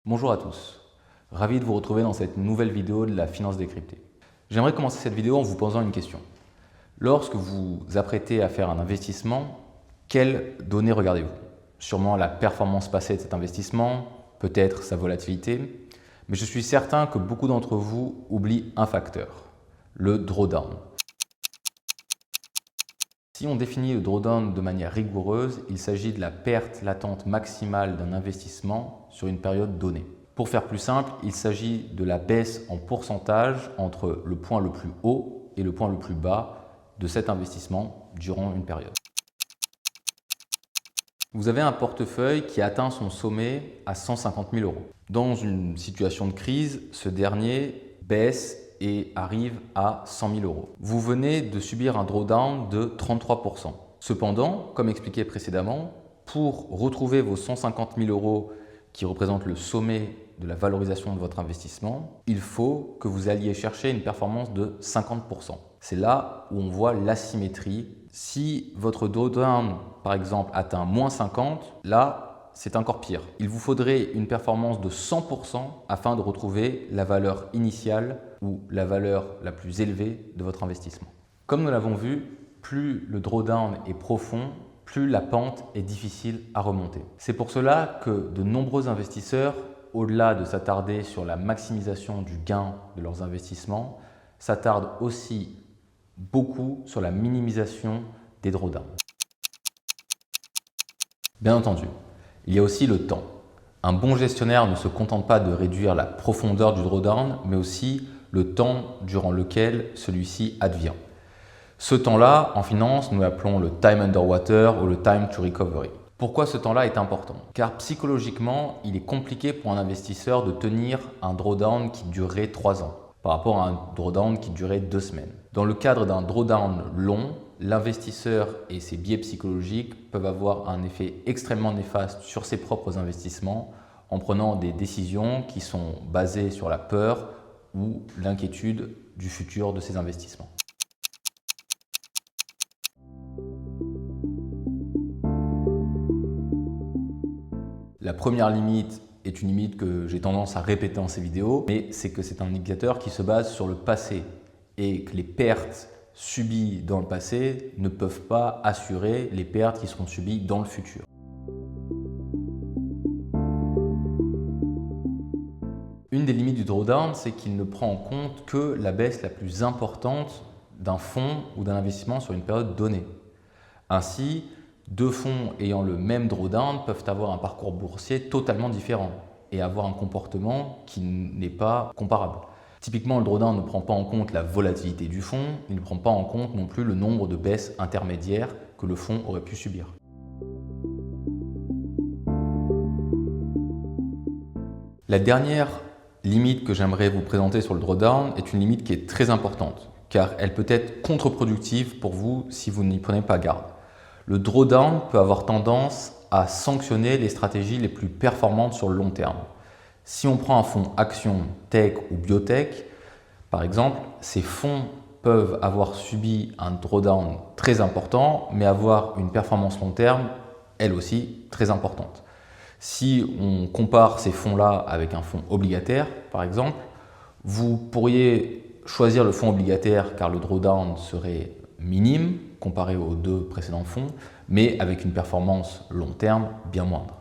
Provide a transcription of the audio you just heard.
Bonjour à tous, ravi de vous retrouver dans cette nouvelle vidéo de la finance décryptée. J'aimerais commencer cette vidéo en vous posant une question. Lorsque vous vous apprêtez à faire un investissement, quelles données regardez-vous? Sûrement la performance passée de cet investissement, peut-être sa volatilité, mais je suis certain que beaucoup d'entre vous oublient un facteur, le drawdown. Si on définit le drawdown de manière rigoureuse, il s'agit de la perte latente maximale d'un investissement sur une période donnée. Pour faire plus simple, il s'agit de la baisse en pourcentage entre le point le plus haut et le point le plus bas de cet investissement durant une période. Vous avez un portefeuille qui atteint son sommet à 150 000 €. Dans une situation de crise, ce dernier baisse et arrive à 100 000 €. Vous venez de subir un drawdown de 33%. Cependant, comme expliqué précédemment, pour retrouver vos 150 000 € qui représentent le sommet de la valorisation de votre investissement, il faut que vous alliez chercher une performance de 50%. C'est là où on voit l'asymétrie. Si votre drawdown, par exemple, atteint moins 50, là, c'est encore pire. Il vous faudrait une performance de 100% afin de retrouver la valeur initiale ou la valeur la plus élevée de votre investissement. Comme nous l'avons vu, plus le drawdown est profond, plus la pente est difficile à remonter. C'est pour cela que de nombreux investisseurs, au-delà de s'attarder sur la maximisation du gain de leurs investissements, s'attardent aussi beaucoup sur la minimisation des drawdowns. Bien entendu, il y a aussi le temps. Un bon gestionnaire ne se contente pas de réduire la profondeur du drawdown, mais aussi le temps durant lequel celui-ci advient. Ce temps-là, en finance, nous l'appelons le time underwater ou le time to recovery. Pourquoi ce temps-là est important? Car psychologiquement, il est compliqué pour un investisseur de tenir un drawdown qui durerait 3 ans par rapport à un drawdown qui durait 2 semaines. Dans le cadre d'un drawdown long, l'investisseur et ses biais psychologiques peuvent avoir un effet extrêmement néfaste sur ses propres investissements en prenant des décisions qui sont basées sur la peur ou l'inquiétude du futur de ses investissements. La première limite est une limite que j'ai tendance à répéter dans ces vidéos, mais c'est que c'est un indicateur qui se base sur le passé et que les pertes subies dans le passé ne peuvent pas assurer les pertes qui seront subies dans le futur. Une des limites du drawdown, c'est qu'il ne prend en compte que la baisse la plus importante d'un fonds ou d'un investissement sur une période donnée. Ainsi, deux fonds ayant le même drawdown peuvent avoir un parcours boursier totalement différent et avoir un comportement qui n'est pas comparable. Typiquement, le drawdown ne prend pas en compte la volatilité du fonds, il ne prend pas en compte non plus le nombre de baisses intermédiaires que le fonds aurait pu subir. La dernière limite que j'aimerais vous présenter sur le drawdown est une limite qui est très importante, car elle peut être contre-productive pour vous si vous n'y prenez pas garde. Le drawdown peut avoir tendance à sanctionner les stratégies les plus performantes sur le long terme. Si on prend un fonds action, tech ou biotech, par exemple, ces fonds peuvent avoir subi un drawdown très important, mais avoir une performance long terme, elle aussi, très importante. Si on compare ces fonds-là avec un fonds obligataire, par exemple, vous pourriez choisir le fonds obligataire car le drawdown serait minime comparé aux deux précédents fonds, mais avec une performance long terme bien moindre.